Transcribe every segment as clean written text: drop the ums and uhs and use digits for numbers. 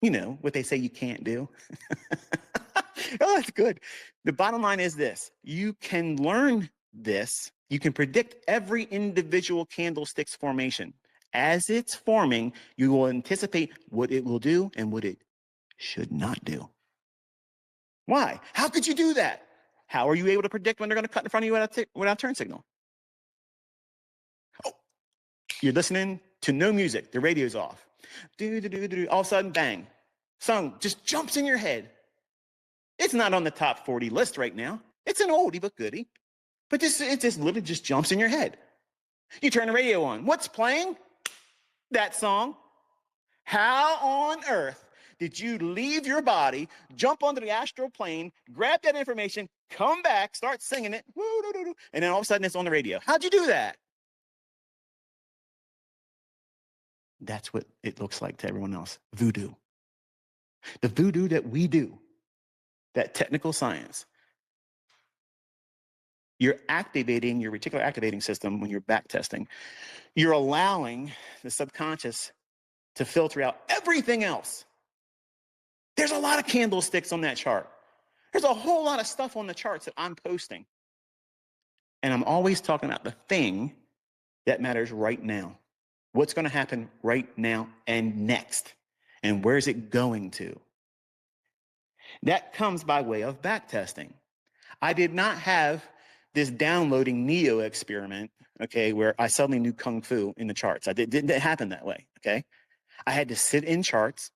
You know, what they say you can't do. Oh, that's good. The bottom line is this. You can learn this. You can predict every individual candlestick's formation. As it's forming, you will anticipate what it will do and what it should not do. Why? How could you do that? How are you able to predict when they're going to cut in front of you without turn signal? Oh, you're listening to no music. The radio's off. All of a sudden, bang. Song just jumps in your head. It's not on the top 40 list right now. It's an oldie but goodie. But it just literally just jumps in your head. You turn the radio on. What's playing? That song. How on earth did you leave your body, jump onto the astral plane, grab that information, come back, start singing it, and then all of a sudden it's on the radio? How'd you do that? That's what it looks like to everyone else. Voodoo. The voodoo that we do, that technical science. You're activating your reticular activating system when you're back testing. You're allowing the subconscious to filter out everything else. There's a lot of candlesticks on that chart. There's a whole lot of stuff on the charts that I'm posting. And I'm always talking about the thing that matters right now. What's going to happen right now and next? And where's it going to? That comes by way of back testing. I did not have this downloading Neo experiment, okay, where I suddenly knew Kung Fu in the charts. It didn't happen that way, okay? I had to sit in charts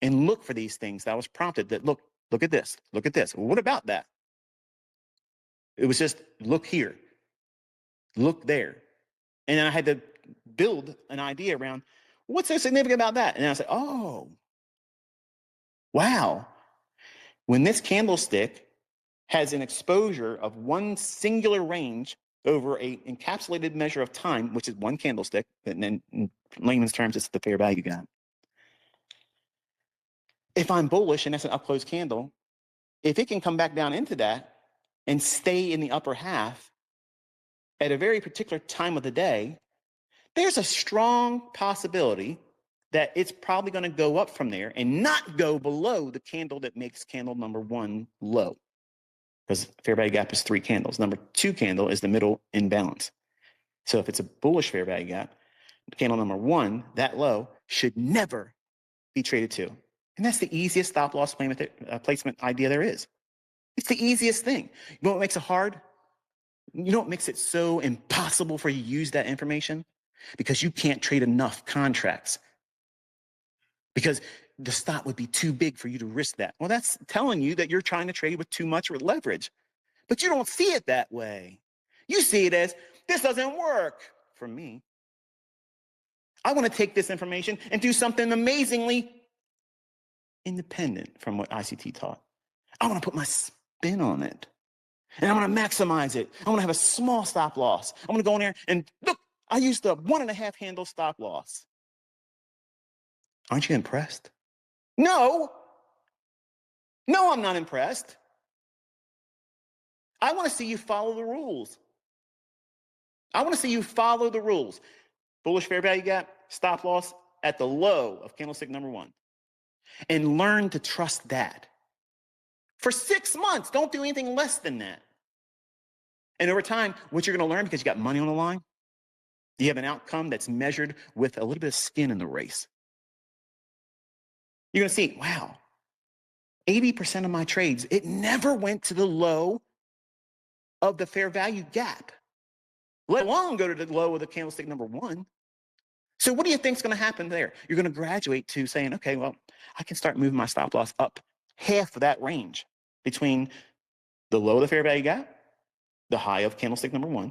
and look for these things that I was prompted that, look at this, look at this. Well, what about that? It was just, look here, look there. And then I had to build an idea around, what's so significant about that? And then I said, oh, wow. When this candlestick has an exposure of one singular range over an encapsulated measure of time, which is one candlestick, and then in layman's terms, it's the fair value gap. If I'm bullish and that's an up-close candle, if it can come back down into that and stay in the upper half at a very particular time of the day, there's a strong possibility that it's probably going to go up from there and not go below the candle that makes candle number one low. Because fair value gap is 3 candles. Number 2 candle is the middle imbalance. So if it's a bullish fair value gap, candle number 1, that low, should never be traded to. And that's the easiest stop loss placement idea there is. It's the easiest thing. You know what makes it hard? You know what makes it so impossible for you to use that information? Because you can't trade enough contracts. Because the stop would be too big for you to risk that. Well, that's telling you that you're trying to trade with too much leverage. But you don't see it that way. You see it as, this doesn't work for me. I want to take this information and do something amazingly independent from what ICT taught. I want to put my spin on it. And I want to maximize it. I want to have a small stop loss. I want to go in there and look, I used a 1.5 handle stop loss. Aren't you impressed? No, I'm not impressed. I want to see you follow the rules. I want to see you follow the rules. Bullish fair value gap, stop loss at the low of candlestick number 1. And learn to trust that. For 6 months, don't do anything less than that. And over time, what you're going to learn, because you got money on the line, you have an outcome that's measured with a little bit of skin in the race. You're going to see, wow, 80% of my trades, it never went to the low of the fair value gap, let alone go to the low of the candlestick number 1. So what do you think is going to happen there? You're going to graduate to saying, okay, well, I can start moving my stop loss up half of that range between the low of the fair value gap, the high of candlestick number 1,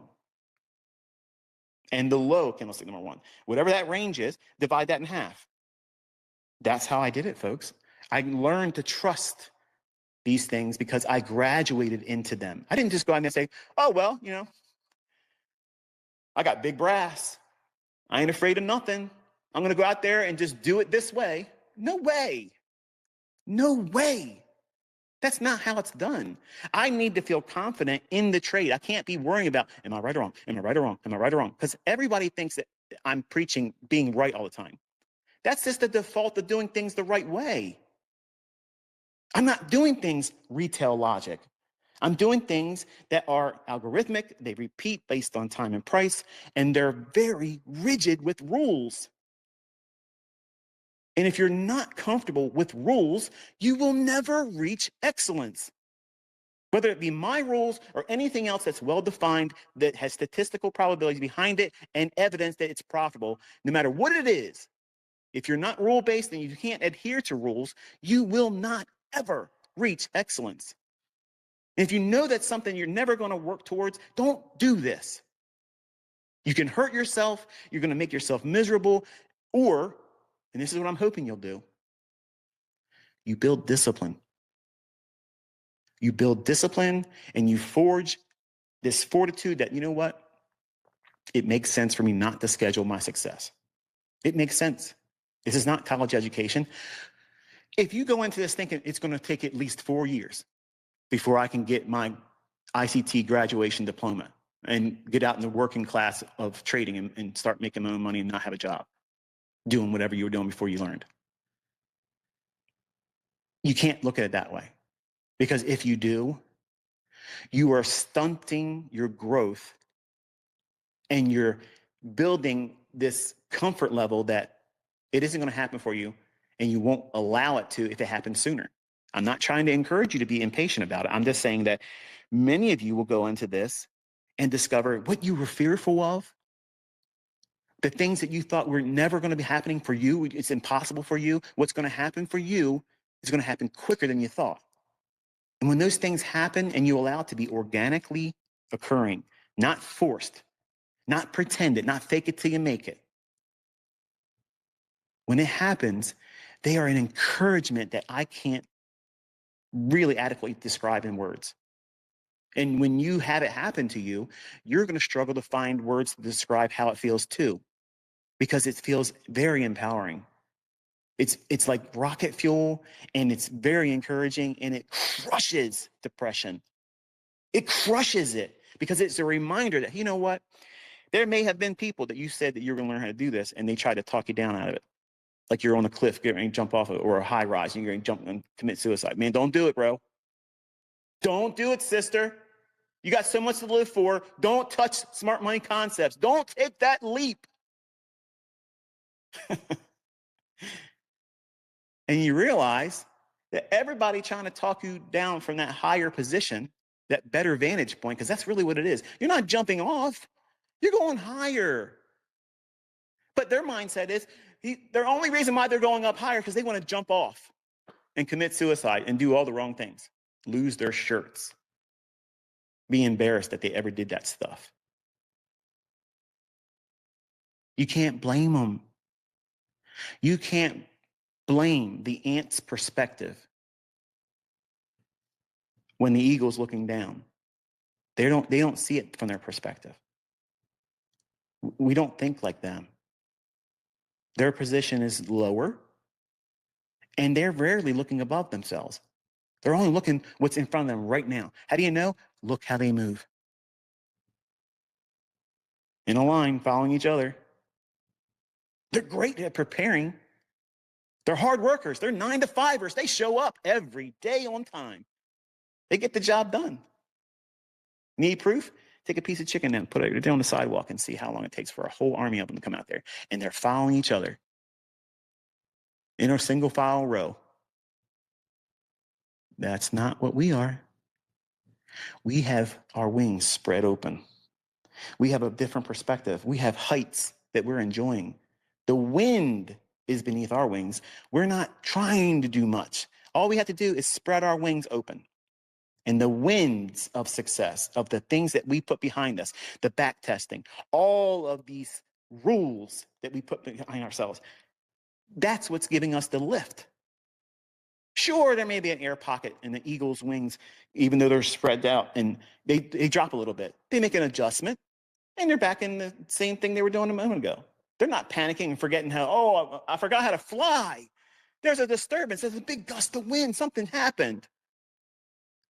and the low of candlestick number 1. Whatever that range is, divide that in half. That's how I did it, folks. I learned to trust these things because I graduated into them. I didn't just go out and say, oh, well, you know, I got big brass. I ain't afraid of nothing. I'm going to go out there and just do it this way. No way. No way. That's not how it's done. I need to feel confident in the trade. I can't be worrying about, am I right or wrong? Am I right or wrong? Am I right or wrong? Because everybody thinks that I'm preaching being right all the time. That's just the default of doing things the right way. I'm not doing things retail logic. I'm doing things that are algorithmic, they repeat based on time and price, and they're very rigid with rules. And if you're not comfortable with rules, you will never reach excellence. Whether it be my rules or anything else that's well-defined, that has statistical probabilities behind it and evidence that it's profitable, no matter what it is, if you're not rule-based and you can't adhere to rules, you will not ever reach excellence. And if you know that's something you're never going to work towards, don't do this. You can hurt yourself, you're going to make yourself miserable, or, and this is what I'm hoping you'll do, you build discipline. You build discipline and you forge this fortitude that, you know what? It makes sense for me not to schedule my success. It makes sense. This is not college education. If you go into this thinking it's going to take at least 4 years before I can get my ICT graduation diploma and get out in the working class of trading and start making my own money and not have a job, doing whatever you were doing before you learned. You can't look at it that way, because if you do, you are stunting your growth and you're building this comfort level that it isn't going to happen for you, and you won't allow it to if it happens sooner. I'm not trying to encourage you to be impatient about it. I'm just saying that many of you will go into this and discover what you were fearful of, the things that you thought were never going to be happening for you. It's impossible for you. What's going to happen for you is going to happen quicker than you thought. And when those things happen and you allow it to be organically occurring, not forced, not pretended, not fake it till you make it. When it happens, they are an encouragement that I can't really adequately describe in words. And when you have it happen to you, you're going to struggle to find words to describe how it feels too, because it feels very empowering. It's like rocket fuel, and it's very encouraging, and it crushes depression. It crushes it because it's a reminder that, you know what? There may have been people that you said that you're going to learn how to do this, and they tried to talk you down out of it. Like you're on a cliff, getting ready to jump off of it, or a high rise, and you're going to jump and commit suicide. Man, don't do it, bro. Don't do it, sister. You got so much to live for. Don't touch smart money concepts. Don't take that leap. And you realize that everybody trying to talk you down from that higher position, that better vantage point, because that's really what it is. You're not jumping off. You're going higher. But their mindset is, their only reason why they're going up higher because they want to jump off and commit suicide and do all the wrong things, lose their shirts, be embarrassed that they ever did that stuff. You can't blame them. You can't blame the ant's perspective when the eagle's looking down. They don't see it from their perspective. We don't think like them. Their position is lower, and they're rarely looking above themselves. They're only looking what's in front of them right now. How do you know? Look how they move. In a line, following each other. They're great at preparing. They're hard workers. They're 9-to-5ers. They show up every day on time. They get the job done. Need proof? Take a piece of chicken and put it on the sidewalk and see how long it takes for a whole army of them to come out there. And they're following each other in a single file row. That's not what we are. We have our wings spread open. We have a different perspective. We have heights that we're enjoying. The wind is beneath our wings. We're not trying to do much. All we have to do is spread our wings open. And the winds of success, of the things that we put behind us, the back testing, all of these rules that we put behind ourselves, that's what's giving us the lift. Sure, there may be an air pocket in the eagle's wings, even though they're spread out and they drop a little bit. They make an adjustment, and they're back in the same thing they were doing a moment ago. They're not panicking and forgetting how, oh, I forgot how to fly. There's a disturbance. There's a big gust of wind. Something happened.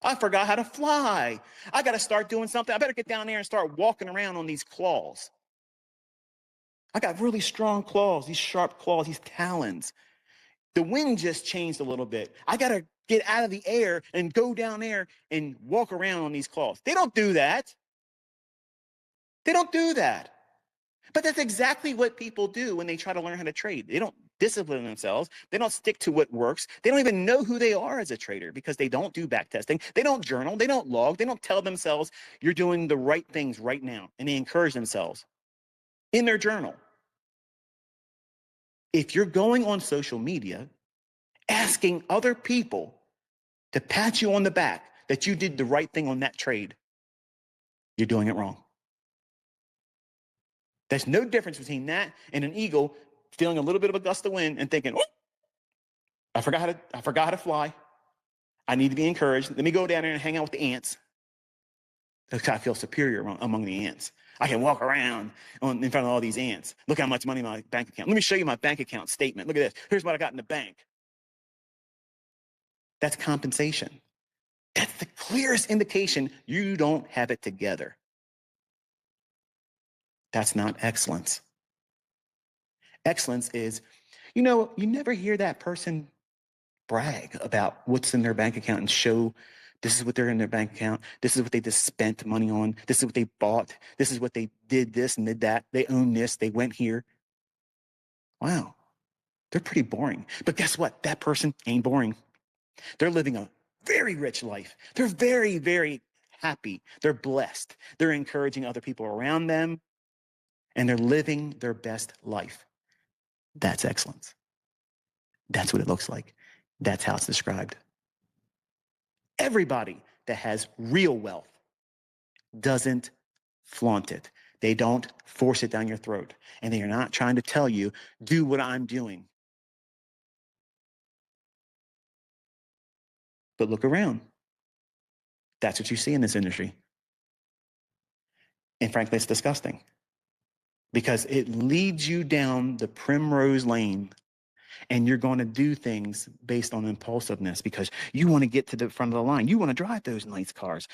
I forgot how to fly. I got to start doing something. I better get down there and start walking around on these claws. I got really strong claws, these sharp claws, these talons. The wind just changed a little bit. I got to get out of the air and go down there and walk around on these claws. They don't do that. They don't do that. But that's exactly what people do when they try to learn how to trade. They don't discipline themselves. They don't stick to what works. They don't even know who they are as a trader because they don't do back testing. They don't journal. They don't log. They don't tell themselves you're doing the right things right now. And they encourage themselves in their journal. If you're going on social media, asking other people to pat you on the back that you did the right thing on that trade, you're doing it wrong. There's no difference between that and an eagle feeling a little bit of a gust of wind and thinking, oh, I forgot how to fly. I need to be encouraged. Let me go down there and hang out with the ants. Because I feel superior among the ants. I can walk around in front of all these ants. Look how much money in my bank account. Let me show you my bank account statement. Look at this. Here's what I got in the bank. That's compensation. That's the clearest indication you don't have it together. That's not excellence. Excellence is, you never hear that person brag about what's in their bank account and show this is what they're in their bank account. This is what they just spent money on. This is what they bought. This is what they did this and did that. They own this. They went here. Wow. They're pretty boring. But guess what? That person ain't boring. They're living a very rich life. They're very, very happy. They're blessed. They're encouraging other people around them, and they're living their best life. That's excellence. That's what it looks like. That's how it's described. Everybody that has real wealth doesn't flaunt it. They don't force it down your throat. And they are not trying to tell you, do what I'm doing. But look around. That's what you see in this industry. And frankly, it's disgusting because it leads you down the primrose lane and you're going to do things based on impulsiveness because you want to get to the front of the line. You want to drive those nice cars.